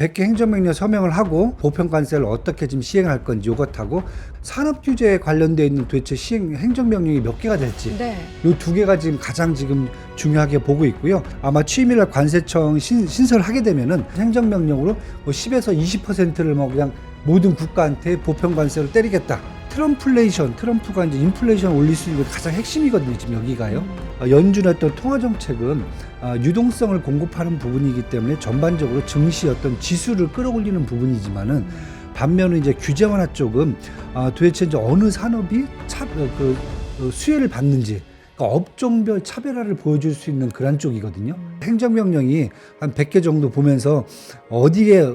100개 행정명령 서명을 하고 보편관세를 어떻게 지금 시행할 건지 이것하고 산업규제에 관련되어 있는 도대체 시행 행정명령이 몇 개가 될지 네. 이 두 개가 지금 가장 지금 중요하게 보고 있고요. 아마 취임일날 관세청 신설하게 되면은 행정명령으로 뭐 10에서 20%를 뭐 그냥 모든 국가한테 보편관세를 때리겠다. 트럼프가 이제 인플레이션 올릴 수 있는 게 가장 핵심이거든요. 지금 여기가요. 연준했던 통화정책은 유동성을 공급하는 부분이기 때문에 전반적으로 증시 어떤 지수를 끌어올리는 부분이지만은 반면에 이제 규제 완화 쪽은 도대체 이제 어느 산업이 수혜를 받는지 그러니까 업종별 차별화를 보여줄 수 있는 그런 쪽이거든요. 행정명령이 한 100개 정도 보면서 어디에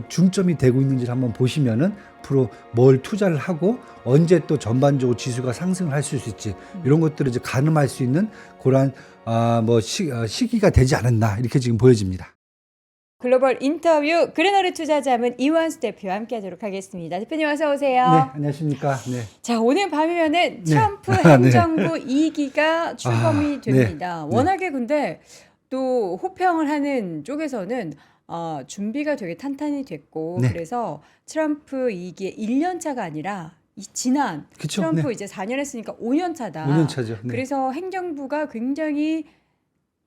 중점이 되고 있는지를 한번 보시면은 앞으로 뭘 투자를 하고 언제 또 전반적으로 지수가 상승을 할 수 있을지 이런 것들을 이제 가늠할 수 있는 그러한 시기가 되지 않았나 이렇게 지금 보여집니다. 글로벌 인터뷰 그레너리 투자자문 이완수 대표와 함께하도록 하겠습니다. 대표님 어서 오세요. 네, 안녕하십니까. 네. 자, 오늘 밤이면은 트럼프 네. 행정부 2기가 출범이 됩니다. 네. 워낙에 근데 또 호평을 하는 쪽에서는 준비가 되게 탄탄히 됐고 네. 그래서 트럼프 2기의 1년 차가 아니라 지난 그쵸, 트럼프 네. 이제 4년 했으니까 5년 차다. 5년 차죠. 네. 그래서 행정부가 굉장히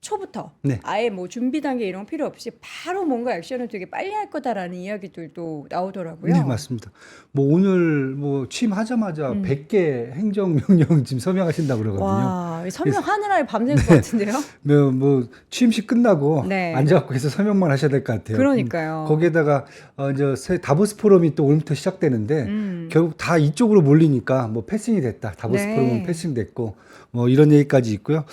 초부터 네. 아예 뭐 준비 단계 이런 거 필요 없이 바로 뭔가 액션을 되게 빨리 할 거다라는 이야기들도 나오더라고요. 네, 맞습니다. 뭐 오늘 뭐 취임하자마자 100개 행정명령 지금 서명하신다고 그러거든요. 와, 서명하느라 밤샐 것 같은데요? 뭐 취임식 끝나고 네. 앉아갖고 해서 설명만 하셔야 될 것 같아요. 그러니까요. 거기에다가 이제 다보스 포럼이 또 오늘부터 시작되는데 결국 다 이쪽으로 몰리니까 뭐 패싱이 됐다. 다보스 네. 포럼은 패싱됐고 뭐 이런 얘기까지 있고요.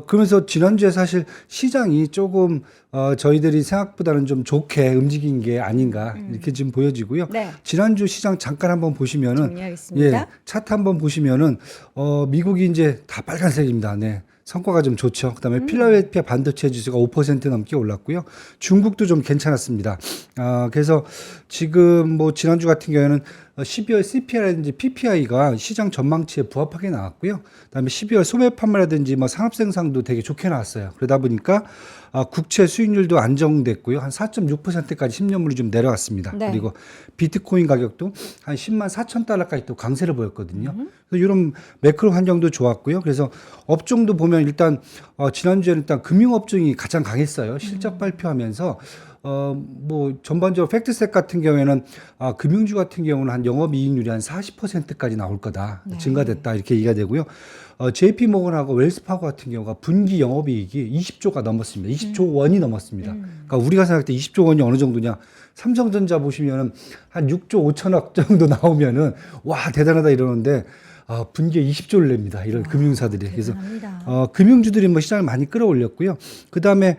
그러면서 지난주에 사실 시장이 조금 저희들이 생각보다는 좀 좋게 움직인 게 아닌가 이렇게 지금 보여지고요. 네. 지난주 시장 잠깐 한번 보시면은 정리하겠습니다. 차트 한번 보시면은 미국이 이제 다 빨간색입니다. 네. 성과가 좀 좋죠. 그다음에 필라델피아 반도체 지수가 5% 넘게 올랐고요. 중국도 좀 괜찮았습니다. 그래서 지금 뭐 지난주 같은 경우에는 12월 CPI라든지 PPI가 시장 전망치에 부합하게 나왔고요. 그다음에 12월 소매 판매라든지 뭐 산업 생산도 되게 좋게 나왔어요. 그러다 보니까 국채 수익률도 안정됐고요. 한 4.6%까지 10년물이 좀 내려왔습니다. 네. 그리고 비트코인 가격도 한 10만 4천 달러까지 또 강세를 보였거든요. 그래서 이런 매크로 환경도 좋았고요. 그래서 업종도 보면 일단 지난주에는 일단 금융업종이 가장 강했어요. 실적 발표하면서 뭐 전반적으로 팩트셋 같은 경우에는 금융주 같은 경우는 한 영업이익률이 한 40%까지 나올 거다. 네. 증가됐다 이렇게 얘기가 되고요. JP 모건하고 웰스파고 같은 경우가 분기 영업이익이 20조가 넘었습니다. 20조 원이 넘었습니다. 그러니까 우리가 생각할 때 20조 원이 어느 정도냐? 삼성전자 보시면은 한 6조 5천억 정도 나오면은 와 대단하다 이러는데 분기에 20조를 냅니다. 이런 금융사들이. 그래서 금융주들이 뭐 시장을 많이 끌어올렸고요. 그다음에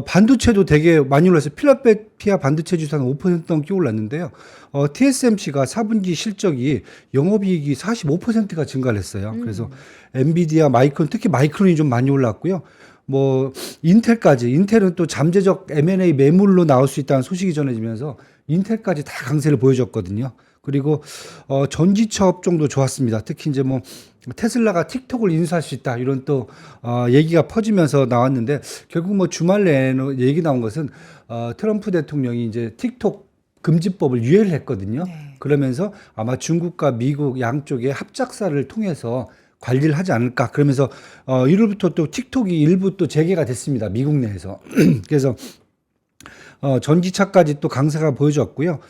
반도체도 되게 많이 올랐어요. 필라델피아 반도체 지수 한 5% 넘게 올랐는데요. TSMC가 4분기 실적이 영업이익이 45%가 증가를 했어요. 그래서 엔비디아, 마이크론, 특히 마이크론이 좀 많이 올랐고요. 뭐 인텔은 또 잠재적 M&A 매물로 나올 수 있다는 소식이 전해지면서 인텔까지 다 강세를 보여줬거든요. 그리고 전기차 업종도 좋았습니다. 특히 이제 뭐 테슬라가 틱톡을 인수할 수 있다 이런 또 얘기가 퍼지면서 나왔는데 결국 뭐 주말 내에 얘기 나온 것은 트럼프 대통령이 이제 틱톡 금지법을 유예를 했거든요. 네. 그러면서 아마 중국과 미국 양쪽의 합작사를 통해서 관리를 하지 않을까. 그러면서 1월부터 또 틱톡이 일부 또 재개가 됐습니다. 미국 내에서. 그래서 전기차까지 또 강세가 보여졌고요.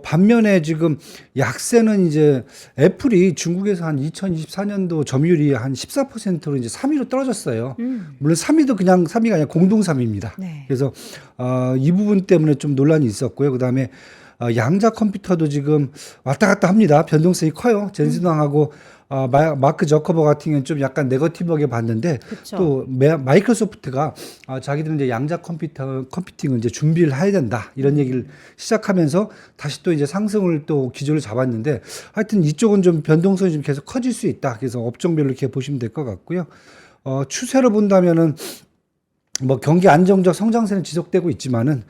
반면에 지금 약세는 이제 애플이 중국에서 한 2024년도 점유율이 한 14%로 이제 3위로 떨어졌어요. 물론 3위도 그냥 3위가 아니라 공동 3위입니다. 네. 그래서 이 부분 때문에 좀 논란이 있었고요. 그다음에 양자 컴퓨터도 지금 왔다 갔다 합니다. 변동성이 커요. jensenhuang하고 마크 저커버 같은 경우는 좀 약간 네거티브하게 봤는데 그쵸. 또 마이크로소프트가 자기들은 이제 양자 컴퓨팅을 이제 준비를 해야 된다 이런 얘기를 시작하면서 다시 또 이제 상승을 또 기조를 잡았는데 하여튼 이쪽은 좀 변동성이 좀 계속 커질 수 있다. 그래서 업종별로 이렇게 보시면 될 것 같고요. 추세로 본다면은 뭐 경기 안정적 성장세는 지속되고 있지만은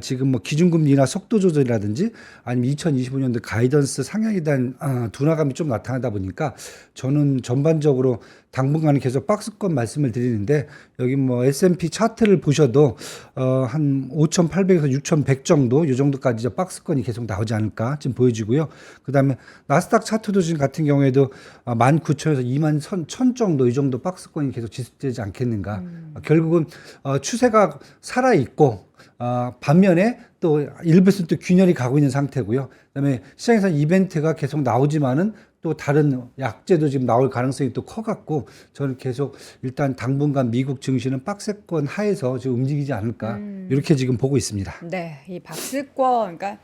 지금 뭐 기준금리 인하 속도 조절이라든지 아니면 2025년도 가이던스 상향에 대한 둔화감이 좀 나타나다 보니까 저는 전반적으로 당분간은 계속 박스권 말씀을 드리는데 여기 뭐 S&P 차트를 보셔도 한 5,800에서 6,100 정도 이 정도까지 박스권이 계속 나오지 않을까 지금 보여지고요. 그다음에 나스닥 차트도 지금 같은 경우에도 19,000에서 21,000 정도 이 정도 박스권이 계속 지속되지 않겠는가. 결국은 추세가 살아 있고 반면에 또 일부에서는 또 균열이 가고 있는 상태고요. 그다음에 시장에서 이벤트가 계속 나오지만은 또 다른 약재도 지금 나올 가능성이 또 커갖고 저는 계속 일단 당분간 미국 증시는 박스권 하에서 지금 움직이지 않을까 이렇게 지금 보고 있습니다. 네, 이 박스권, 그러니까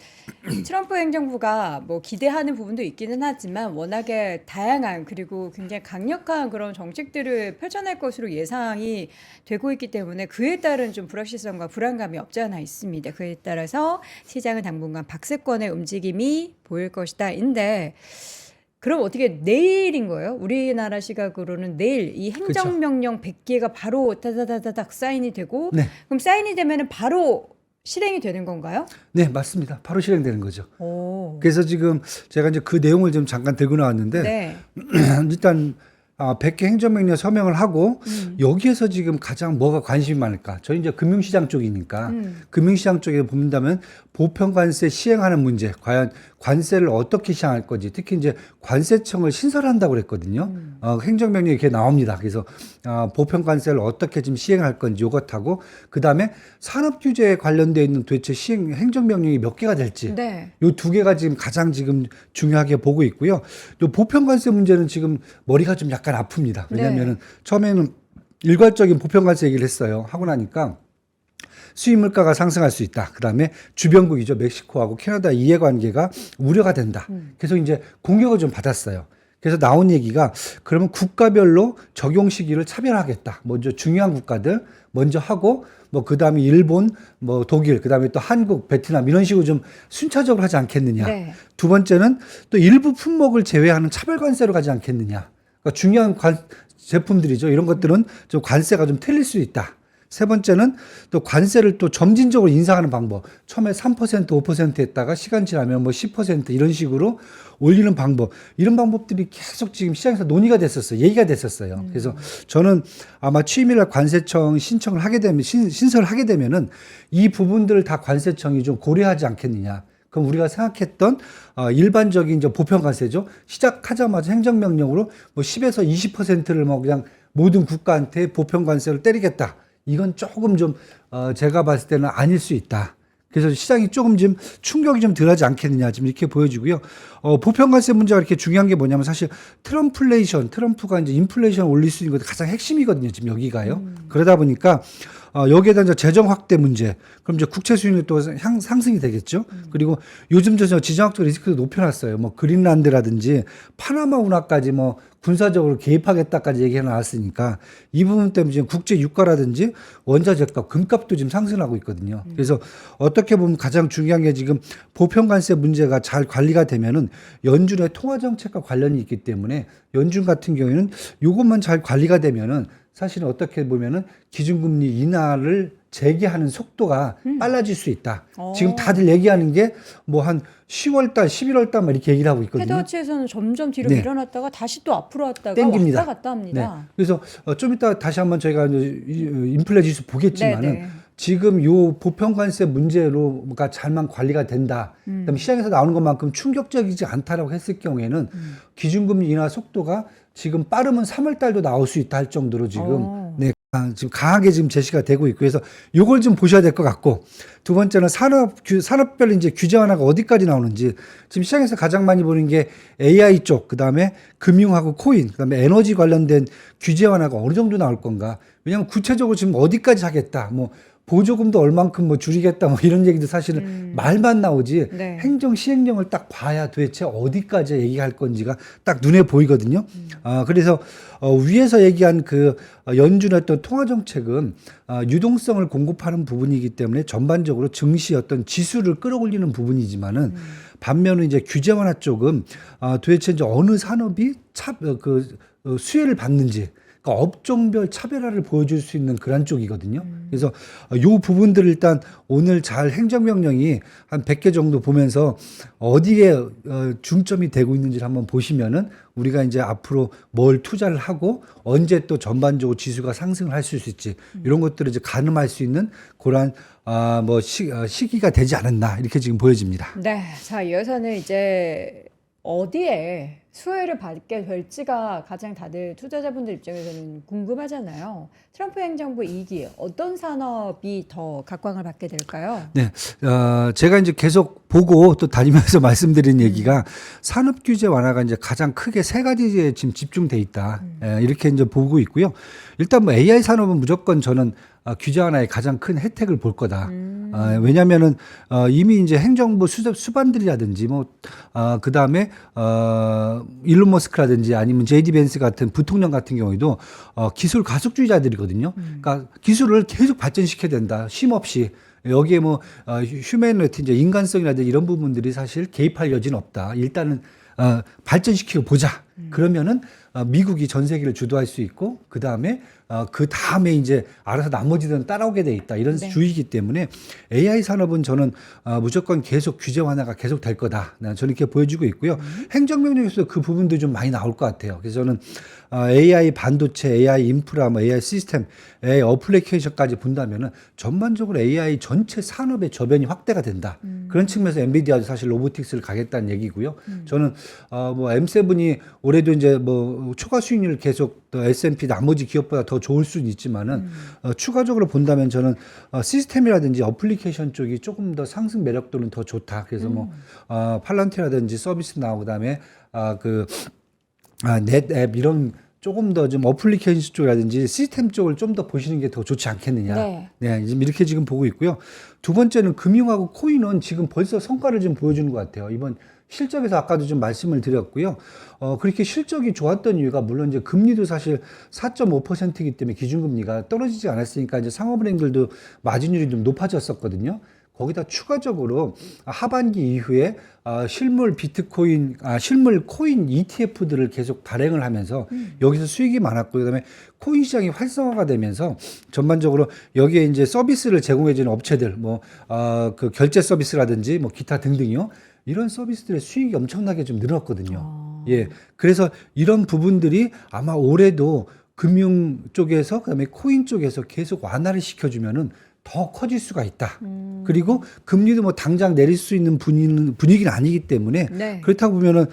트럼프 행정부가 뭐 기대하는 부분도 있기는 하지만 워낙에 다양한 그리고 굉장히 강력한 그런 정책들을 펼쳐낼 것으로 예상이 되고 있기 때문에 그에 따른 좀 불확실성과 불안감이 없지 않아 있습니다. 그에 따라서 시장은 당분간 박스권의 움직임이 보일 것이다인데 그럼 어떻게 내일인 거예요? 우리나라 시각으로는 내일 이 행정명령 100개가 바로 다다다닥 사인이 되고 네. 그럼 사인이 되면은 바로 실행이 되는 건가요? 네, 맞습니다. 바로 실행되는 거죠. 오. 그래서 지금 제가 이제 그 내용을 좀 잠깐 들고 나왔는데 네. 일단 100개 행정명령 서명을 하고 여기에서 지금 가장 뭐가 관심이 많을까? 저희 이제 금융시장 쪽이니까 금융시장 쪽에 본다면 보편관세 시행하는 문제, 과연 관세를 어떻게 시행할 건지, 특히 이제 관세청을 신설한다고 그랬거든요. 행정명령이 이렇게 나옵니다. 그래서 보편관세를 어떻게 지금 시행할 건지 이것하고 그 다음에 산업규제에 관련되어 있는 도대체 시행 행정명령이 몇 개가 될지 네. 요 두 개가 지금 가장 지금 중요하게 보고 있고요. 요 보편관세 문제는 지금 머리가 좀 약간 아픕니다. 왜냐하면은 처음에는 일괄적인 보편관세 얘기를 했어요. 하고 나니까 수입 물가가 상승할 수 있다. 그다음에 주변국이죠. 멕시코하고 캐나다 이해관계가 우려가 된다. 계속 이제 공격을 좀 받았어요. 그래서 나온 얘기가 그러면 국가별로 적용 시기를 차별하겠다. 먼저 중요한 국가들 먼저 하고 뭐 그다음에 일본, 뭐 독일, 그다음에 또 한국, 베트남 이런 식으로 좀 순차적으로 하지 않겠느냐. 네. 두 번째는 또 일부 품목을 제외하는 차별 관세로 가지 않겠느냐. 그러니까 중요한 제품들이죠. 이런 것들은 좀 관세가 좀 틀릴 수 있다. 세 번째는 또 관세를 또 점진적으로 인상하는 방법. 처음에 3%, 5% 했다가 시간 지나면 뭐 10% 이런 식으로 올리는 방법. 이런 방법들이 계속 지금 시장에서 논의가 됐었어요. 얘기가 됐었어요. 그래서 저는 아마 취임일날 관세청 신청을 하게 되면, 신설을 하게 되면은 이 부분들을 다 관세청이 좀 고려하지 않겠느냐. 그럼 우리가 생각했던 일반적인 이제 보편관세죠. 시작하자마자 행정명령으로 뭐 10에서 20%를 뭐 그냥 모든 국가한테 보편관세를 때리겠다. 이건 조금 좀 제가 봤을 때는 아닐 수 있다. 그래서 시장이 조금 좀 충격이 좀 덜하지 않겠느냐 지금 이렇게 보여지고요. 보편관세 문제가 이렇게 중요한 게 뭐냐면 사실 트럼프가 이제 인플레이션 올릴 수 있는 것 가장 핵심이거든요. 지금 여기가요. 그러다 보니까 여기에 대한 재정 확대 문제, 그럼 이제 국채 수익률이 또 상승이 되겠죠. 그리고 요즘 저 지정학적 리스크도 높여놨어요. 뭐 그린란드라든지 파나마 운하까지 뭐 군사적으로 개입하겠다까지 얘기가 나왔으니까 이 부분 때문에 지금 국제 유가라든지 원자재값, 금값도 지금 상승하고 있거든요. 그래서 어떻게 보면 가장 중요한 게 지금 보편관세 문제가 잘 관리가 되면은 연준의 통화정책과 관련이 있기 때문에 연준 같은 경우에는 이것만 잘 관리가 되면은 사실은 어떻게 보면은 기준금리 인하를 재개하는 속도가 빨라질 수 있다. 지금 다들 얘기하는 게 뭐 한 10월 달, 11월 달 막 이렇게 얘기를 하고 있거든요. 헤드워치에서는 점점 뒤로 네. 밀어놨다가 다시 또 앞으로 왔다가 땡깁니다. 왔다 갔다 합니다. 네. 그래서 좀 이따 다시 한번 저희가 인플레 지수 보겠지만은 네. 지금 요 보편관세 문제로가 잘만 관리가 된다. 그다음에 시장에서 나오는 것만큼 충격적이지 않다라고 했을 경우에는 기준금리 인하 속도가 지금 빠르면 3월 달도 나올 수 있다 할 정도로 지금 지금 강하게 지금 제시가 되고 있고 그래서 요걸 좀 보셔야 될 것 같고 두 번째는 산업별 이제 규제 완화가 어디까지 나오는지 지금 시장에서 가장 많이 보는 게 AI 쪽 그다음에 금융하고 코인 그다음에 에너지 관련된 규제 완화가 어느 정도 나올 건가 왜냐하면 구체적으로 지금 어디까지 하겠다 뭐 보조금도 얼만큼 뭐 줄이겠다 뭐 이런 얘기도 사실은 말만 나오지 네. 행정 시행령을 딱 봐야 도대체 어디까지 얘기할 건지가 딱 눈에 보이거든요. 그래서 위에서 얘기한 그 연준의 어떤 통화 정책은 유동성을 공급하는 부분이기 때문에 전반적으로 증시 어떤 지수를 끌어올리는 부분이지만은 반면에 이제 규제 완화 쪽은 도대체 이제 어느 산업이 수혜를 받는지 그러니까 업종별 차별화를 보여줄 수 있는 그런 쪽이거든요. 그래서 요 부분들을 일단 오늘 잘 행정명령이 한 100개 정도 보면서 어디에 중점이 되고 있는지를 한번 보시면은 우리가 이제 앞으로 뭘 투자를 하고 언제 또 전반적으로 지수가 상승을 할 수 있을지 이런 것들을 이제 가늠할 수 있는 그러한 시기가 되지 않았나 이렇게 지금 보여집니다. 네, 자 이어서는 이제 어디에 수혜를 받게 될지가 가장 다들 투자자분들 입장에서는 궁금하잖아요. 트럼프 행정부 2기 어떤 산업이 더 각광을 받게 될까요? 네, 제가 이제 계속 보고 또 다니면서 말씀드린 얘기가 산업 규제 완화가 이제 가장 크게 세 가지에 지금 집중돼 있다. 이렇게 이제 보고 있고요. 일단 뭐 AI 산업은 무조건 저는 규제 완화의 가장 큰 혜택을 볼 거다. 왜냐면은 이미 이제 행정부 수반들이라든지 그 다음에 일론 머스크라든지 아니면 제이디 벤스 같은 부통령 같은 경우에도 기술 가속주의자들이거든요. 그러니까 기술을 계속 발전시켜야 된다. 쉼 없이. 여기에 휴머니티 이제 인간성이라든지 이런 부분들이 사실 개입할 여지는 없다. 일단은 발전시키고 보자. 그러면은 미국이 전 세계를 주도할 수 있고 그 다음에 이제 알아서 나머지들은 따라오게 돼 있다. 이런 네. 주의이기 때문에 AI 산업은 저는 무조건 계속 규제 완화가 계속 될 거다. 저는 이렇게 보여주고 있고요. 행정명령에서 그 부분도 좀 많이 나올 것 같아요. 그래서 저는 AI 반도체, AI 인프라, AI 시스템, AI 어플리케이션까지 본다면은 전반적으로 AI 전체 산업의 저변이 확대가 된다. 그런 측면에서 엔비디아도 사실 로보틱스를 가겠다는 얘기고요. 저는 M7이 올해도 이제 초과 수익률을 계속 또 S&P 나머지 기업보다 더 좋을 수는 있지만은 추가적으로 본다면 저는 시스템이라든지 어플리케이션 쪽이 조금 더 상승 매력도는 더 좋다. 그래서 팔란티라든지 서비스 나오고 그다음에 넷앱 이런 조금 더 좀 어플리케이션 쪽이라든지 시스템 쪽을 좀 더 보시는 게 더 좋지 않겠느냐. 네. 지금 이렇게 지금 보고 있고요. 두 번째는 금융하고 코인은 지금 벌써 성과를 좀 보여주는 것 같아요. 이번 실적에서 아까도 좀 말씀을 드렸고요. 그렇게 실적이 좋았던 이유가 물론 이제 금리도 사실 4.5%이기 때문에 기준금리가 떨어지지 않았으니까 이제 상업은행들도 마진율이 좀 높아졌었거든요. 거기다 추가적으로 하반기 이후에 실물 코인 ETF들을 계속 발행을 하면서 여기서 수익이 많았고 그다음에 코인 시장이 활성화가 되면서 전반적으로 여기에 이제 서비스를 제공해 주는 업체들 그 결제 서비스라든지 기타 등등이요. 이런 서비스들의 수익이 엄청나게 좀 늘었거든요. 예. 그래서 이런 부분들이 아마 올해도 금융 쪽에서 그다음에 코인 쪽에서 계속 완화를 시켜주면은 더 커질 수가 있다. 그리고 금리도 당장 내릴 수 있는 분위기는 아니기 때문에 네. 그렇다고 보면은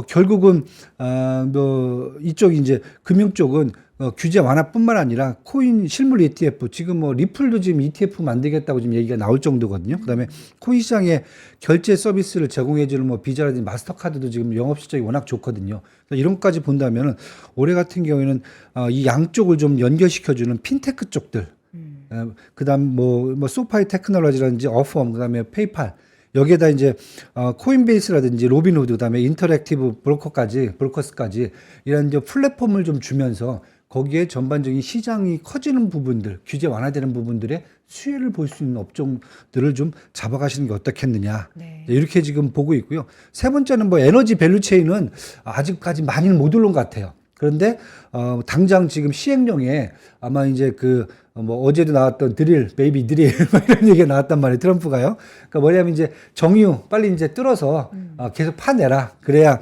결국은 이쪽 이제 금융 쪽은 규제 완화뿐만 아니라 코인 실물 ETF 지금 리플도 지금 ETF 만들겠다고 지금 얘기가 나올 정도거든요. 그다음에 코인 시장에 결제 서비스를 제공해주는 비자라든지 마스터카드도 지금 영업 실적이 워낙 좋거든요. 이런 것까지 본다면은 올해 같은 경우에는 이 양쪽을 좀 연결시켜주는 핀테크 쪽들. 그다음 소파이 테크놀로지라든지 어펌 그다음에 페이팔 여기에다 이제 코인베이스라든지 로빈후드 그다음에 인터랙티브 브로커스까지 이런 이제 플랫폼을 좀 주면서 거기에 전반적인 시장이 커지는 부분들 규제 완화되는 부분들의 수혜를 볼 수 있는 업종들을 좀 잡아가시는 게 어떻겠느냐. 네. 이렇게 지금 보고 있고요. 세 번째는 에너지 밸류체인은 아직까지 많이는 못 올른 것 같아요. 그런데 당장 지금 시행령에 아마 이제 어제도 나왔던 베이비 드릴 이런 얘기가 나왔단 말이에요. 트럼프가요. 그러니까 뭐냐면 이제 정유 빨리 이제 뚫어서 계속 파내라. 그래야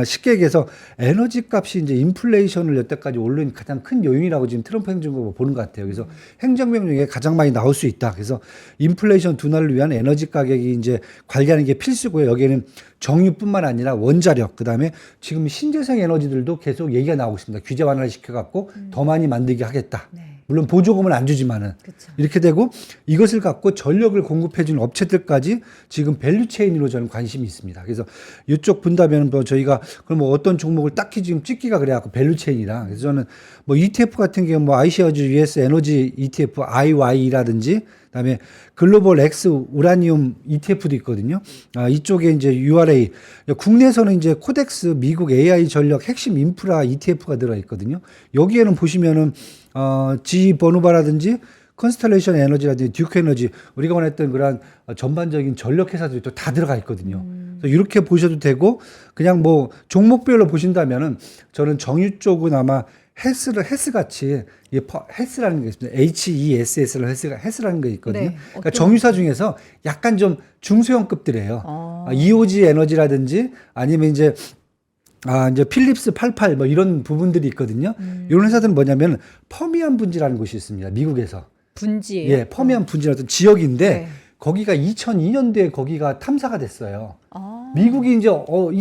쉽게 얘기해서 에너지 값이 이제 인플레이션을 여태까지 오른 가장 큰 요인이라고 지금 트럼프 행정부가 보는 것 같아요. 그래서 행정명령에 가장 많이 나올 수 있다. 그래서 인플레이션 둔화를 위한 에너지 가격이 이제 관리하는 게 필수고요. 여기에는 정유뿐만 아니라 원자력, 그다음에 지금 신재생 에너지들도 계속 얘기가 나오고 있습니다. 규제 완화를 시켜갖고 더 많이 만들게 하겠다. 네. 물론 보조금은 안 주지만은 그쵸. 이렇게 되고 이것을 갖고 전력을 공급해주는 업체들까지 지금 밸류체인으로 저는 관심이 있습니다. 그래서 이쪽 본다면 저희가 그럼 어떤 종목을 딱히 지금 찍기가 그래갖고 밸류체인이라 그래서 저는 ETF 같은 경우 iShares US 에너지 ETF IY라든지 그다음에 글로벌 X 우라니움 ETF도 있거든요. 이쪽에 이제 URA 국내에서는 이제 코덱스 미국 AI 전력 핵심 인프라 ETF가 들어 있거든요. 여기에는 보시면은 GE 버누바라든지 컨스텔레이션 에너지라든지 듀크 에너지 우리가 원했던 그런 전반적인 전력 회사들이 또 다 들어가 있거든요. 그래서 이렇게 보셔도 되고 그냥 종목별로 보신다면은 저는 정유 쪽은 아마 헬스 같이 헬스라는 게 있습니다. HESS라는 헬스라는 게 있거든요. 네, 그러니까 정유사 중에서 약간 좀 중소형급들이에요. 이오지 에너지라든지 아니면 이제 필립스 88 뭐 이런 부분들이 있거든요. 이런 회사들은 뭐냐면 퍼미안 분지라는 곳이 있습니다. 미국에서. 분지예요? 예, 퍼미안 분지라는 어떤 지역인데 네. 거기가 2002년도에 거기가 탐사가 됐어요. 아. 미국이 이제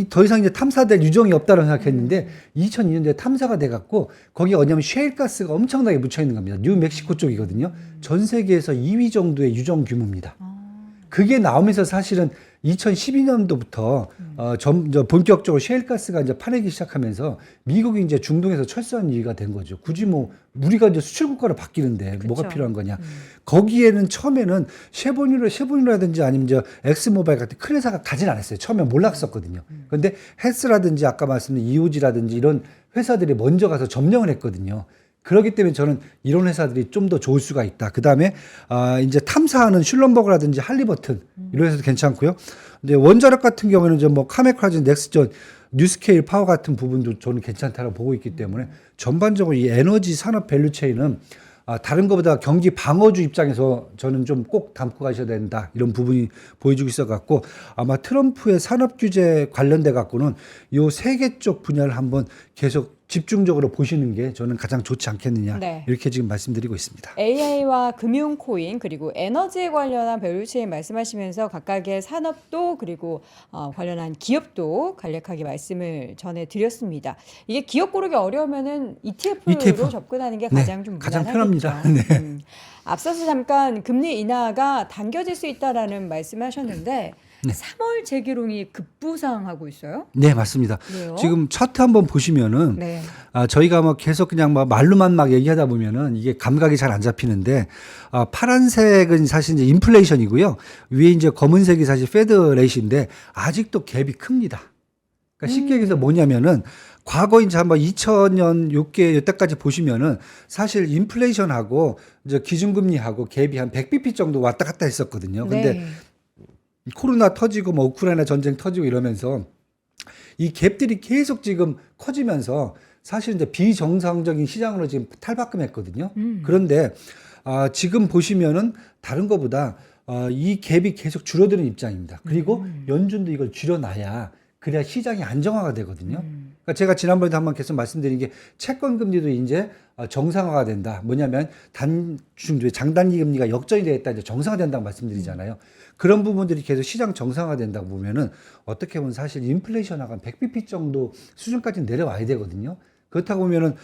더 이상 이제 탐사될 유정이 없다고 생각했는데 2002년도에 탐사가 돼갖고 거기가 어냐면 셰일가스가 엄청나게 묻혀 있는 겁니다. 뉴멕시코 쪽이거든요. 전 세계에서 2위 정도의 유정 규모입니다. 그게 나오면서 사실은 2012년도부터 본격적으로 셰일가스가 이제 파내기 시작하면서 미국이 이제 중동에서 철수한 이유가 된 거죠. 굳이 뭐 우리가 이제 수출 국가로 바뀌는데 뭐가 그쵸. 필요한 거냐. 거기에는 처음에는 쉐보니라든지 아니면 이제 엑스모바일 같은 큰 회사가 가진 않았어요. 처음에 몰랐었거든요. 그런데 헬스라든지 아까 말씀드린 이오지라든지 이런 회사들이 먼저 가서 점령을 했거든요. 그렇기 때문에 저는 이런 회사들이 좀 더 좋을 수가 있다. 그 다음에 이제 탐사하는 슐럼버그라든지 할리버튼 이런 회사도 괜찮고요. 근데 원자력 같은 경우에는 이제 뭐 카메크라진, 넥스전, 뉴스케일 파워 같은 부분도 저는 괜찮다고 보고 있기 때문에 전반적으로 이 에너지 산업 밸류체인은 다른 것보다 경기 방어주 입장에서 저는 좀 꼭 담고 가셔야 된다. 이런 부분이 보여주고 있어 갖고 아마 트럼프의 산업 규제 관련돼 갖고는 요 세 개 쪽 분야를 한번 계속 집중적으로 보시는 게 저는 가장 좋지 않겠느냐. 네. 이렇게 지금 말씀드리고 있습니다. AI와 금융 코인 그리고 에너지에 관련한 밸류체인 말씀하시면서 각각의 산업도 그리고 관련한 기업도 간략하게 말씀을 전해드렸습니다. 이게 기업 고르기 어려우면은 ETF로 ETF. 접근하는 게 네, 가장 좀 가장 무난하겠죠. 편합니다. 네. 앞서서 잠깐 금리 인하가 당겨질 수 있다라는 말씀하셨는데 3월 재개론이 급부상하고 있어요? 네, 맞습니다. 그래요? 지금 차트 한번 보시면은 네. 저희가 뭐 계속 그냥 뭐 말로만 막 얘기하다 보면은 이게 감각이 잘 안 잡히는데 파란색은 사실 이제 인플레이션이고요. 위에 이제 검은색이 사실 페드 레이트인데 아직도 갭이 큽니다. 그러니까 쉽게 얘기해서 뭐냐면은 과거 이제 한번 2000년 요때까지 보시면은 사실 인플레이션하고 이제 기준금리하고 갭이 한 100bp 정도 왔다 갔다 했었거든요. 근데 네. 코로나 터지고 뭐 우크라이나 전쟁 터지고 이러면서 이 갭들이 계속 지금 커지면서 사실 이제 비정상적인 시장으로 지금 탈바꿈했거든요. 그런데 지금 보시면은 다른 것보다 이 갭이 계속 줄어드는 입장입니다. 그리고 연준도 이걸 줄여놔야 그래야 시장이 안정화가 되거든요. 그러니까 제가 지난번에도 한번 계속 말씀드린 게 채권 금리도 이제 정상화가 된다. 뭐냐면 장단기 금리가 역전이 되겠다. 이제 정상화된다고 말씀드리잖아요. 그런 부분들이 계속 시장 정상화된다고 보면은 어떻게 보면 사실 인플레이션하고 한 100bp 정도 수준까지 내려와야 되거든요. 그렇다고 보면은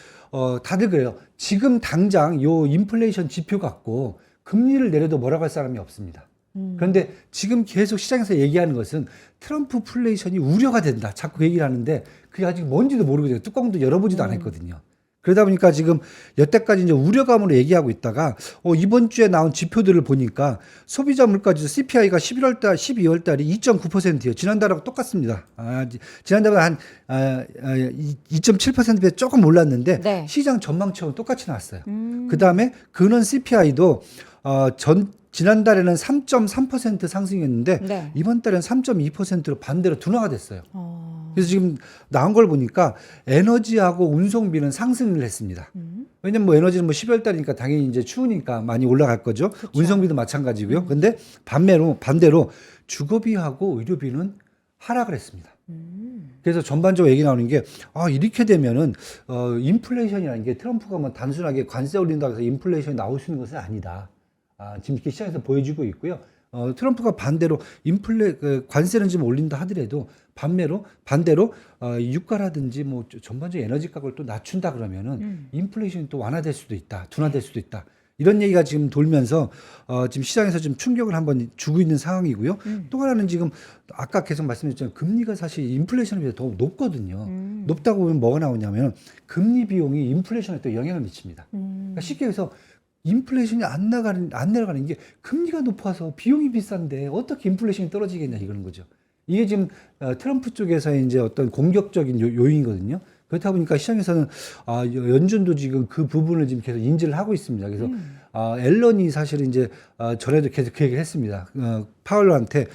다들 그래요. 지금 당장 요 인플레이션 지표 갖고 금리를 내려도 뭐라고 할 사람이 없습니다. 그런데 지금 계속 시장에서 얘기하는 것은 트럼프 플레이션이 우려가 된다. 자꾸 얘기를 하는데 그게 아직 뭔지도 모르거든요. 뚜껑도 열어보지도 않았거든요. 그러다 보니까 지금 여태까지 이제 우려감으로 얘기하고 있다가 이번 주에 나온 지표들을 보니까 소비자 물가지수 CPI가 12월 달이 2.9%예요. 지난달하고 똑같습니다. 지난달보다 한 2.7%배 조금 올랐는데 네. 시장 전망치하고 똑같이 나왔어요. 그다음에 근원 CPI도 지난달에는 3.3% 상승했는데 네. 이번 달에는 3.2%로 반대로 둔화가 됐어요. 그래서 지금 나온 걸 보니까 에너지하고 운송비는 상승을 했습니다. 왜냐면 뭐 에너지는 뭐 12월 달이니까 당연히 이제 추우니까 많이 올라갈 거죠. 그쵸. 운송비도 마찬가지고요. 근데 반대로 주거비하고 의료비는 하락을 했습니다. 그래서 전반적으로 얘기 나오는 게 이렇게 되면은 인플레이션이라는 게 트럼프가 뭐 단순하게 관세 올린다고 해서 인플레이션이 나올 수 있는 것은 아니다. 지금 이렇게 시장에서 보여주고 있고요. 트럼프가 반대로 관세는 좀 올린다 하더라도 반대로 유가라든지 뭐 전반적인 에너지 가격을 또 낮춘다 그러면은 인플레이션이 또 완화될 수도 있다, 둔화될 수도 있다. 이런 얘기가 지금 돌면서 지금 시장에서 좀 충격을 한번 주고 있는 상황이고요. 또 하나는 지금 아까 계속 말씀드렸지만 금리가 사실 인플레이션에 비해서 더 높거든요. 높다고 보면 뭐가 나오냐면 금리 비용이 인플레이션에 또 영향을 미칩니다. 그러니까 쉽게 해서 인플레이션이 안 내려가는 게 금리가 높아서 비용이 비싼데 어떻게 인플레이션이 떨어지겠냐 이러는 거죠. 이게 지금 트럼프 쪽에서 이제 어떤 공격적인 요인이거든요. 그렇다 보니까 시장에서는 연준도 지금 그 부분을 지금 계속 인지를 하고 있습니다. 그래서 앨런이 사실 이제 전에도 계속 그 얘기를 했습니다. 파월러한테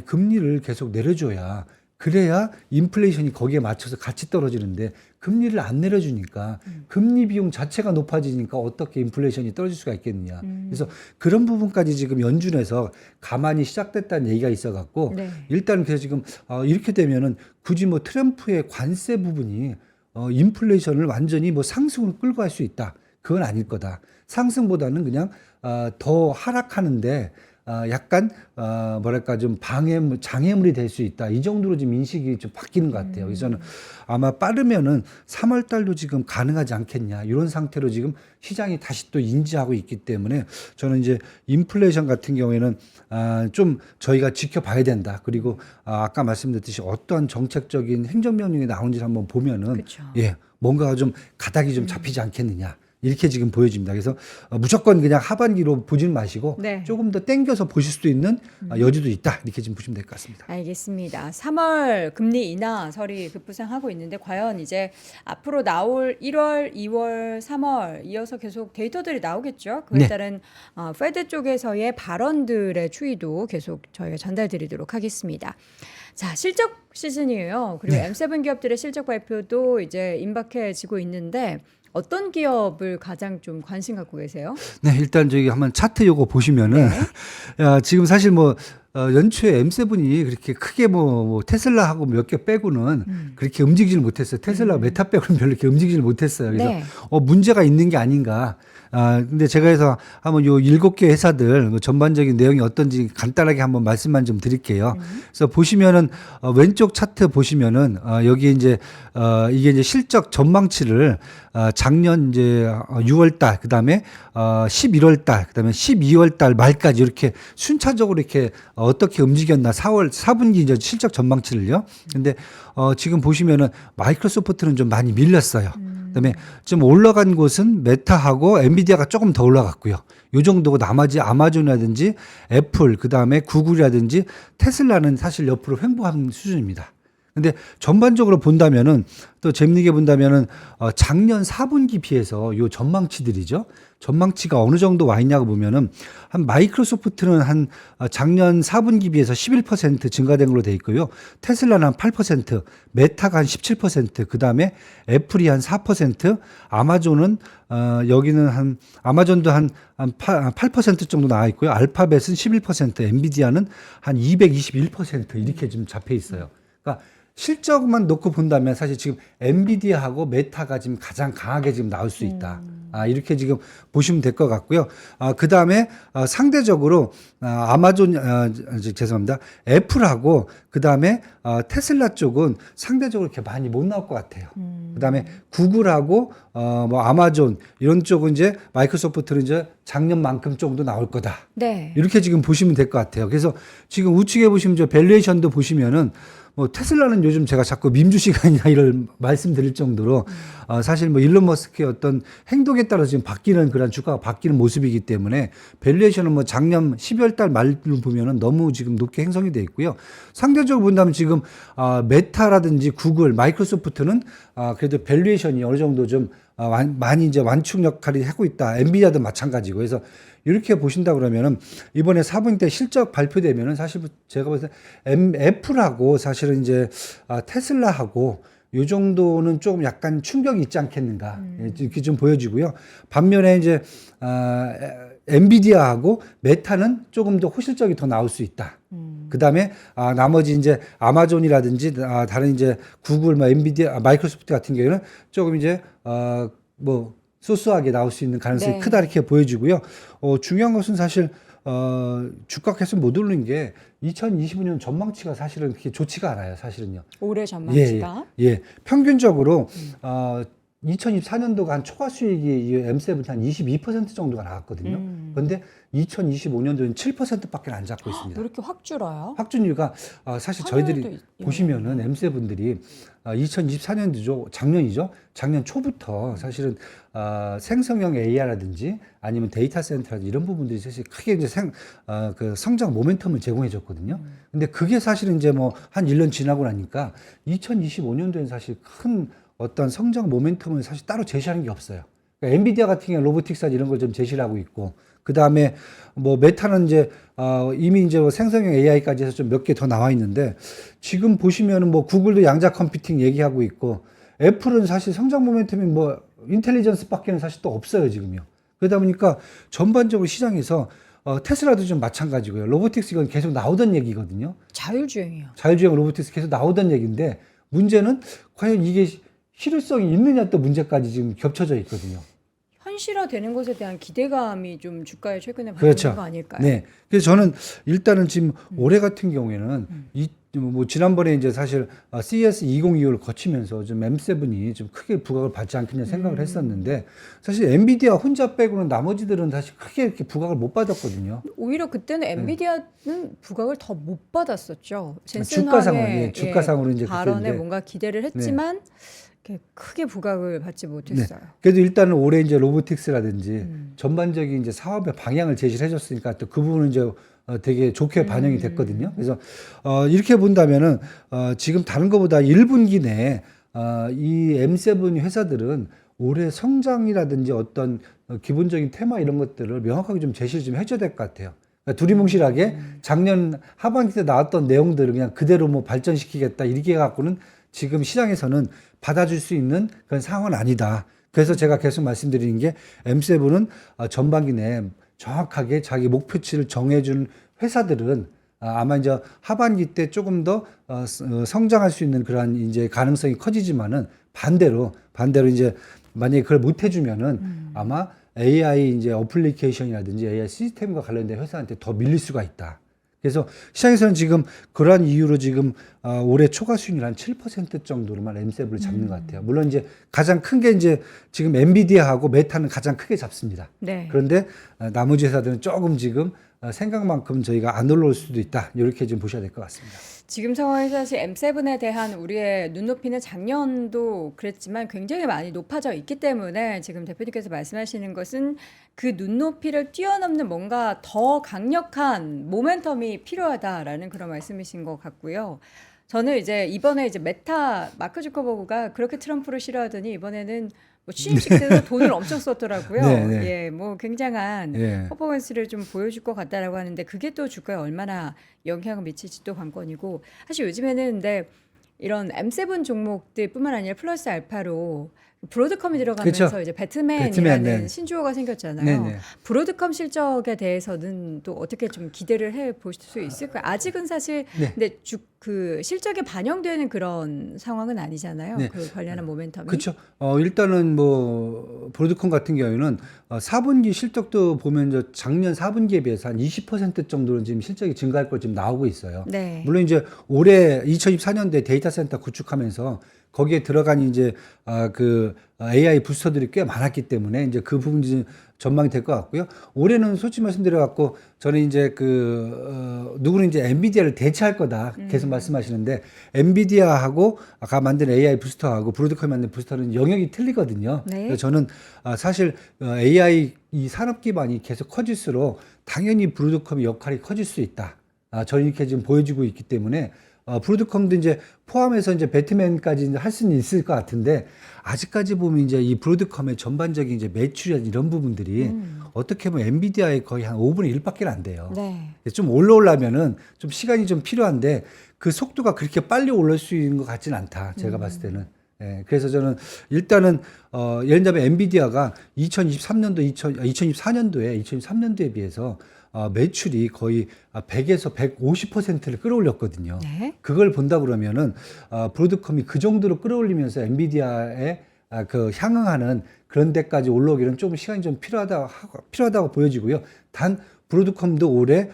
금리를 계속 내려줘야 그래야 인플레이션이 거기에 맞춰서 같이 떨어지는데 금리를 안 내려주니까 금리 비용 자체가 높아지니까 어떻게 인플레이션이 떨어질 수가 있겠느냐. 그래서 그런 부분까지 지금 연준에서 가만히 시작됐다는 얘기가 있어갖고 네. 일단 그래서 지금 이렇게 되면은 굳이 뭐 트럼프의 관세 부분이 인플레이션을 완전히 뭐 상승으로 끌고 갈 수 있다. 그건 아닐 거다. 상승보다는 그냥 더 하락하는데 약간 뭐랄까 좀 장애물이 될 수 있다. 이 정도로 지금 인식이 좀 바뀌는 것 같아요. 그래서 저는 아마 빠르면은 3월 달도 지금 가능하지 않겠냐. 이런 상태로 지금 시장이 다시 또 인지하고 있기 때문에 저는 이제 인플레이션 같은 경우에는 좀 저희가 지켜봐야 된다. 그리고 아까 말씀드렸듯이 어떠한 정책적인 행정명령이 나오는지 한번 보면은 그쵸. 예, 뭔가가 좀 가닥이 좀 잡히지 않겠느냐. 이렇게 지금 보여집니다. 그래서 무조건 그냥 하반기로 보진 마시고 네. 조금 더 땡겨서 보실 수도 있는 여지도 있다. 이렇게 지금 보시면 될 것 같습니다. 알겠습니다. 3월 금리 인하설이 급부상하고 있는데 과연 이제 앞으로 나올 1월, 2월, 3월 이어서 계속 데이터들이 나오겠죠. 그에 네. 따른 페드 쪽에서의 발언들의 추이도 계속 저희가 전달드리도록 하겠습니다. 자, 실적 시즌이에요. 그리고 네. M7 기업들의 실적 발표도 이제 임박해지고 있는데 어떤 기업을 가장 좀 관심 갖고 계세요? 네, 일단 저기 한번 차트 요거 보시면은 지금 사실 뭐 연초에 M7이 그렇게 크게 뭐 테슬라하고 몇 개 빼고는 그렇게 움직이질 못했어요. 테슬라 메타 빼고는 별로 이렇게 움직이질 못했어요. 그래서 네. 문제가 있는 게 아닌가. 근데 제가 해서 한번 요 7개 회사들 뭐 전반적인 내용이 어떤지 간단하게 한번 말씀만 좀 드릴게요. 그래서 보시면은 왼쪽 차트 보시면은 여기 이제 이게 이제 실적 전망치를 작년 이제 6월 달, 그다음에 11월 달, 그다음에 12월 달 말까지 이렇게 순차적으로 이렇게 어떻게 움직였나 4분기 이제 실적 전망치를요. 근데 지금 보시면은 마이크로소프트는 좀 많이 밀렸어요. 그다음에 좀 올라간 곳은 메타하고 엔비디아가 조금 더 올라갔고요. 요 정도고 나머지 아마존이라든지 애플, 그다음에 구글이라든지 테슬라는 사실 옆으로 횡보한 수준입니다. 근데 전반적으로 본다면은 또 재밌게 본다면은 작년 4분기 비해서 요 전망치들이죠. 전망치가 어느 정도 와 있냐고 보면은 한 마이크로소프트는 한 작년 4분기 비해서 11% 증가된 걸로 돼 있고요. 테슬라는 한 8%, 메타가 한 17%, 그다음에 애플이 한 4%, 아마존은 여기는 한 아마존도 한 8% 정도 나와 있고요. 알파벳은 11%, 엔비디아는 한 221% 이렇게 지금 잡혀 있어요. 그러니까 실적만 놓고 본다면 사실 지금 엔비디아하고 메타가 지금 가장 강하게 지금 나올 수 있다. 이렇게 지금 보시면 될 것 같고요. 그 다음에 상대적으로 아마존, 죄송합니다. 애플하고 그 다음에 테슬라 쪽은 상대적으로 이렇게 많이 못 나올 것 같아요. 그 다음에 구글하고 뭐 아마존 이런 쪽은 이제 마이크로소프트는 이제 작년만큼 정도 나올 거다. 네. 이렇게 지금 보시면 될 것 같아요. 그래서 지금 우측에 보시면 저 밸류에이션도 보시면은 뭐 테슬라는 요즘 제가 자꾸 밈주시간이나 이런 말씀드릴 정도로 사실 뭐 일론 머스크의 어떤 행동에 따라서 지금 바뀌는 그런 주가가 바뀌는 모습이기 때문에 밸류에이션은 뭐 작년 12월 달 말로 보면은 너무 지금 높게 형성이 돼 있고요. 상대적으로 본다면 지금 메타라든지 구글, 마이크로소프트는 그래도 밸류에이션이 어느 정도 좀 많이 이제 완충 역할을 하고 있다. 엔비디아도 마찬가지고. 그래서 이렇게 보신다 그러면은 이번에 4분기 때 실적 발표되면은 사실 제가 봤을 때 애플하고 사실은 이제 테슬라하고 요 정도는 조금 약간 충격이 있지 않겠는가 이렇게 좀 보여지고요. 반면에 이제 엔비디아하고 메타는 조금 더 호실적이 더 나올 수 있다. 그 다음에 나머지 이제 아마존이라든지 다른 이제 구글, 뭐 엔비디아, 마이크로소프트 같은 경우에는 조금 이제 뭐 소소하게 나올 수 있는 가능성이 네. 크다 이렇게 보여지고요. 중요한 것은 사실 주가 계속 못 오르는 게 2025년 전망치가 사실은 그렇게 좋지가 않아요. 사실은요. 올해 전망치가. 예. 평균적으로 2024년도가 한 초과 수익이 이 M7 한 22% 정도가 나왔거든요. 그런데 2025년도는 7%밖에 안 잡고 있습니다. 왜 이렇게 확 줄어요? 확준율가 사실 환율도 저희들이 보시면은 M7들이 2024년도죠, 작년이죠. 작년 초부터 사실은 생성형 AI라든지 아니면 데이터 센터라든지 이런 부분들이 사실 크게 이제 그 성장 모멘텀을 제공해 줬거든요. 근데 그게 사실은 이제 뭐 한 1년 지나고 나니까 2025년도에는 사실 큰 어떤 성장 모멘텀을 사실 따로 제시하는 게 없어요. 그러니까 엔비디아 같은 경우 로보틱스 이런 걸 좀 제시를 하고 있고, 그 다음에 뭐 메타는 이제 이미 이제 뭐 생성형 AI까지 해서 좀 몇 개 더 나와 있는데 지금 보시면은 뭐 구글도 양자 컴퓨팅 얘기하고 있고 애플은 사실 성장 모멘텀이 뭐 인텔리전스밖에는 사실 또 없어요 지금요. 그러다 보니까 전반적으로 시장에서 테슬라도 좀 마찬가지고요. 로보틱스 이건 계속 나오던 얘기거든요. 자율주행이요. 자율주행 로보틱스 계속 나오던 얘기인데 문제는 과연 이게 실효성이 있느냐 또 문제까지 지금 겹쳐져 있거든요. 현실화되는 것에 대한 기대감이 좀 주가에 최근에 그렇죠. 반영된 거 아닐까요? 네. 그래서 저는 일단은 지금 올해 같은 경우에는 뭐 지난번에 이제 사실 CES 2025를 거치면서 좀 M7이 좀 크게 부각을 받지 않겠냐 생각을 했었는데 사실 엔비디아 혼자 빼고는 나머지들은 사실 크게 이렇게 부각을 못 받았거든요. 오히려 그때는 엔비디아는 부각을 더 못 받았었죠. 주가상으로, 젠슨황의 주가상으로 이제 발언에 그랬는데. 뭔가 기대를 했지만 이렇게 크게 부각을 받지 못했어요. 그래도 일단은 올해 이제 로보틱스라든지 전반적인 이제 사업의 방향을 제시를 해줬으니까 또 그 부분은 이제 되게 좋게 반영이 됐거든요. 그래서 이렇게 본다면은 지금 다른 것보다 1분기 내에 이 M7 회사들은 올해 성장이라든지 어떤 기본적인 테마 이런 것들을 명확하게 좀 제시를 좀 해줘야 될 것 같아요. 그러니까 두리뭉실하게 작년 하반기 때 나왔던 내용들을 그냥 그대로 뭐 발전시키겠다 이렇게 해갖고는 지금 시장에서는 받아줄 수 있는 그런 상황은 아니다. 그래서 제가 계속 말씀드리는 게 M7은 전반기 내에 정확하게 자기 목표치를 정해준 회사들은 아마 이제 하반기 때 조금 더 성장할 수 있는 그러한 이제 가능성이 커지지만은 반대로 이제 만약에 그걸 못 해주면은 아마 AI 이제 어플리케이션이라든지 AI 시스템과 관련된 회사한테 더 밀릴 수가 있다. 그래서 시장에서는 지금 그러한 이유로 지금 올해 초과 수익률 한 7% 정도로만 M7을 잡는 것 같아요. 물론 이제 가장 큰 게 이제 지금 엔비디아하고 메타는 가장 크게 잡습니다. 네. 그런데 나머지 회사들은 조금 지금 생각만큼 저희가 안 올라올 수도 있다. 이렇게 좀 보셔야 될 것 같습니다. 지금 상황에서 사실 M7에 대한 우리의 눈높이는 작년도 그랬지만 굉장히 많이 높아져 있기 때문에 지금 대표님께서 말씀하시는 것은 그 눈높이를 뛰어넘는 뭔가 더 강력한 모멘텀이 필요하다라는 그런 말씀이신 것 같고요. 저는 이제 이번에 이제 메타 마크 주커버그가 그렇게 트럼프를 싫어하더니 이번에는 뭐 취임식 때도 돈을 엄청 썼더라고요. 네, 네. 예, 뭐 굉장한 예. 퍼포먼스를 좀 보여줄 것 같다라고 하는데 그게 또 주가에 얼마나 영향을 미칠지 또 관건이고 사실 요즘에는 근데 이런 M7 종목들뿐만 아니라 플러스 알파로 브로드컴이 들어가면서 그렇죠. 이제 배트맨이라는 배트맨, 네. 신조어가 생겼잖아요. 네네. 브로드컴 실적에 대해서는 또 어떻게 좀 기대를 해 보실 수 있을까요? 아직은 사실 네. 근데 그 실적에 반영되는 그런 상황은 아니잖아요. 네. 그 관련한 모멘텀이. 그렇죠. 일단은 뭐 브로드컴 같은 경우에는 4분기 실적도 보면 저 작년 4분기에 비해서 한 20% 정도는 지금 실적이 증가할 걸 지금 나오고 있어요. 네. 물론 이제 올해 2024년도에 데이터 센터 구축하면서 거기에 들어간 이제 그 AI 부스터들이 꽤 많았기 때문에 이제 그 부분이 전망이 될 것 같고요. 올해는 솔직히 말씀드려 갖고 저는 이제 누구는 이제 엔비디아를 대체할 거다 계속 말씀하시는데 엔비디아하고 아까 만든 AI 부스터하고 브로드컴이 만든 부스터는 영역이 틀리거든요. 네. 그래서 저는 사실 AI 이 산업 기반이 계속 커질수록 당연히 브로드컴의 역할이 커질 수 있다. 저는 이렇게 지금 보여지고 있기 때문에 브로드컴도 이제 포함해서 이제 배트맨까지 할 수는 있을 것 같은데 아직까지 보면 이제 이 브로드컴의 전반적인 이제 매출이나 이런 부분들이 어떻게 보면 엔비디아의 거의 한 5분의 1밖에 안 돼요. 네. 좀 올라오려면은 좀 시간이 좀 필요한데 그 속도가 그렇게 빨리 올라올 수 있는 것 같지는 않다. 제가 봤을 때는. 예, 그래서 저는 일단은 예를 들면 엔비디아가 2023년도에 비해서 매출이 거의 100에서 150%를 끌어올렸거든요. 네. 그걸 본다 그러면은 브로드컴이 그 정도로 끌어올리면서 엔비디아에 그 향응하는 그런 데까지 올라오기는 조금 시간이 좀 필요하다고 보여지고요. 단 브로드컴도 올해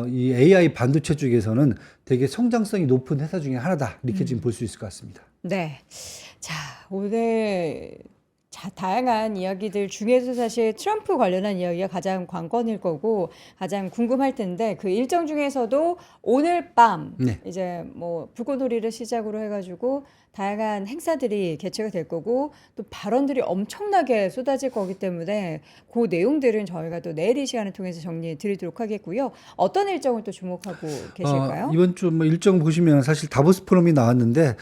이 AI 반도체 쪽에서는 되게 성장성이 높은 회사 중에 하나다 이렇게 지금 볼 수 있을 것 같습니다. 네. 자, 오늘 다양한 이야기들 중에서 사실 트럼프 관련한 이야기가 가장 관건일 거고 가장 궁금할 텐데 그 일정 중에서도 오늘 밤 네. 이제 뭐 불꽃놀이를 시작으로 해가지고 다양한 행사들이 개최가 될 거고 또 발언들이 엄청나게 쏟아질 거기 때문에 그 내용들은 저희가 또 내일 이 시간을 통해서 정리해 드리도록 하겠고요. 어떤 일정을 또 주목하고 계실까요? 이번 주 뭐 일정 보시면 사실 다보스 포럼이 나왔는데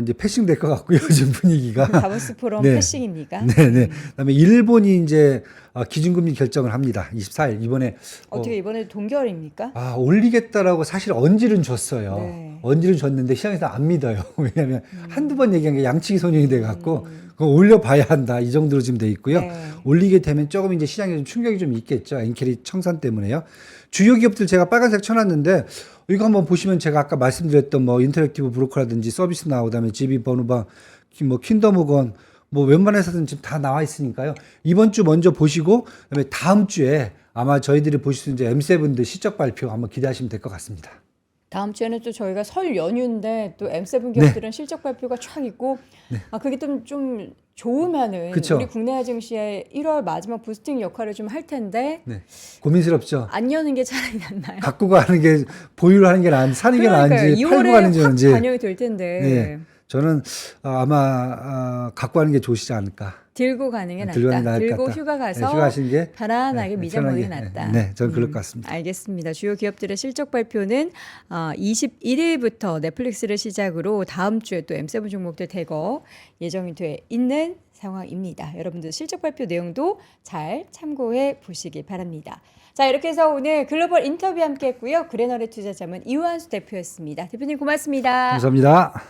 이제 패싱 될 것 같고요. 지금 분위기가. 다보스 포럼 네. 패싱입니다. 일본입니까? 네네. 그다음에 일본이 이제 기준금리 결정을 합니다. 24일 이번에 어떻게 이번에 동결입니까? 올리겠다라고 사실 언질은 줬어요. 네. 언질은 줬는데 시장에서 안 믿어요. 왜냐하면 한두 번 얘기한 게 양치기 소년이 돼 갖고 그거 올려봐야 한다 이 정도로 지금 돼 있고요. 네. 올리게 되면 조금 이제 시장에 좀 충격이 좀 있겠죠. 엔캐리 청산 때문에요. 주요 기업들 제가 빨간색 쳐놨는데 이거 한번 보시면 제가 아까 말씀드렸던 뭐 인터랙티브 브로커라든지 서비스나우 그다음에 GB 버누방 뭐 킨더무건 뭐 웬만해서는 지금 다 나와 있으니까요. 이번 주 먼저 보시고 그다음에 다음 주에 아마 저희들이 보실 수 있는 M7들 실적 발표 한번 기대하시면 될 것 같습니다. 다음 주에는 또 저희가 설 연휴인데 또 M7 기업들은 실적 발표가 촥 있고 그게 좀 좋으면은 그쵸. 우리 국내 증시의 1월 마지막 부스팅 역할을 좀 할 텐데 네. 고민스럽죠. 안 여는 게 차라리 낫나요? 갖고 가는 게 보유를 하는 게 나은지 사는 게 나은지 팔고 2월에 가는지 확 뭔지. 반영이 될 텐데 네. 저는 아마 갖고 가는 게 좋으시지 않을까. 들고 가는 게 들고 가는 게 낫다. 나을 것 들고 같다. 휴가 가서 네, 휴가 가시는 게 편안하게 미장 보는 게 낫다. 네, 저는 그럴 것 같습니다. 알겠습니다. 주요 기업들의 실적 발표는 21일부터 넷플릭스를 시작으로 다음 주에 또 M7 종목들 대거 예정이 돼 있는 상황입니다. 여러분들 실적 발표 내용도 잘 참고해 보시기 바랍니다. 자, 이렇게 해서 오늘 글로벌 인터뷰 함께 했고요. 그레너레 투자자문 이완수 대표였습니다. 대표님 고맙습니다. 감사합니다.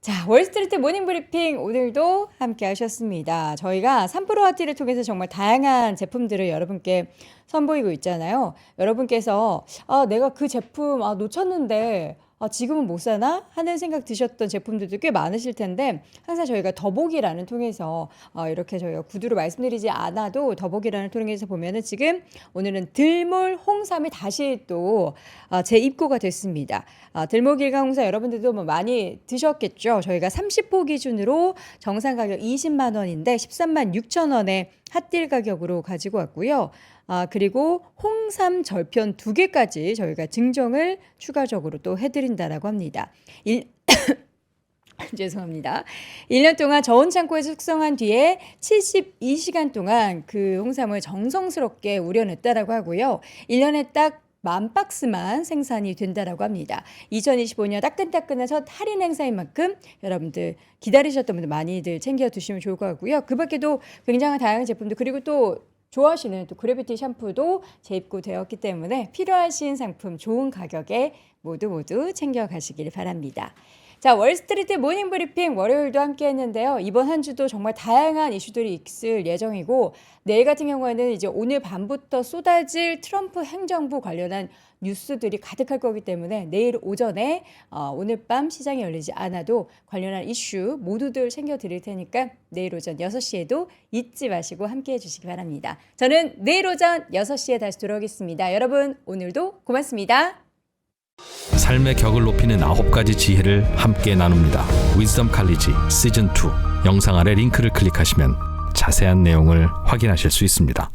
자, 월스트리트 모닝브리핑 오늘도 함께 하셨습니다. 저희가 3%와티를 통해서 정말 다양한 제품들을 여러분께 선보이고 있잖아요. 여러분께서 내가 그 제품 놓쳤는데 지금은 못 사나? 하는 생각 드셨던 제품들도 꽤 많으실 텐데 항상 저희가 더보기란을 통해서 이렇게 저희가 구두로 말씀드리지 않아도 더보기란을 통해서 보면은 지금 오늘은 들몰 홍삼이 다시 또 재입고가 됐습니다. 들몰 길가 홍삼 여러분들도 뭐 많이 드셨겠죠. 저희가 30호 기준으로 정상 가격 20만 원인데 13만 6천 원에 핫딜 가격으로 가지고 왔고요. 그리고 홍삼 절편 2개까지 저희가 증정을 추가적으로 또 해드린다라고 합니다. 죄송합니다. 1년 동안 저온 창고에 숙성한 뒤에 72시간 동안 그 홍삼을 정성스럽게 우려냈다라고 하고요. 1년에 딱 10,000박스만 생산이 된다라고 합니다. 2025년 따끈따끈한 첫 할인 행사인 만큼 여러분들 기다리셨던 분들 많이들 챙겨 두시면 좋을 것 같고요. 그 밖에도 굉장한 다양한 제품들 그리고 또 좋아하시는 또 그래비티 샴푸도 재입고되었기 때문에 필요하신 상품 좋은 가격에 모두 챙겨 가시길 바랍니다. 자, 월스트리트 모닝브리핑 월요일도 함께 했는데요. 이번 한 주도 정말 다양한 이슈들이 있을 예정이고 내일 같은 경우에는 이제 오늘 밤부터 쏟아질 트럼프 행정부 관련한 뉴스들이 가득할 거기 때문에 내일 오전에 오늘 밤 시장이 열리지 않아도 관련한 이슈 모두들 챙겨드릴 테니까 내일 오전 6시에도 잊지 마시고 함께해 주시기 바랍니다. 저는 내일 오전 6시에 다시 돌아오겠습니다. 여러분 오늘도 고맙습니다. 삶의 격을 높이는 9가지 지혜를 함께 나눕니다. 위즈덤 칼리지 시즌 2 영상 아래 링크를 클릭하시면 자세한 내용을 확인하실 수 있습니다.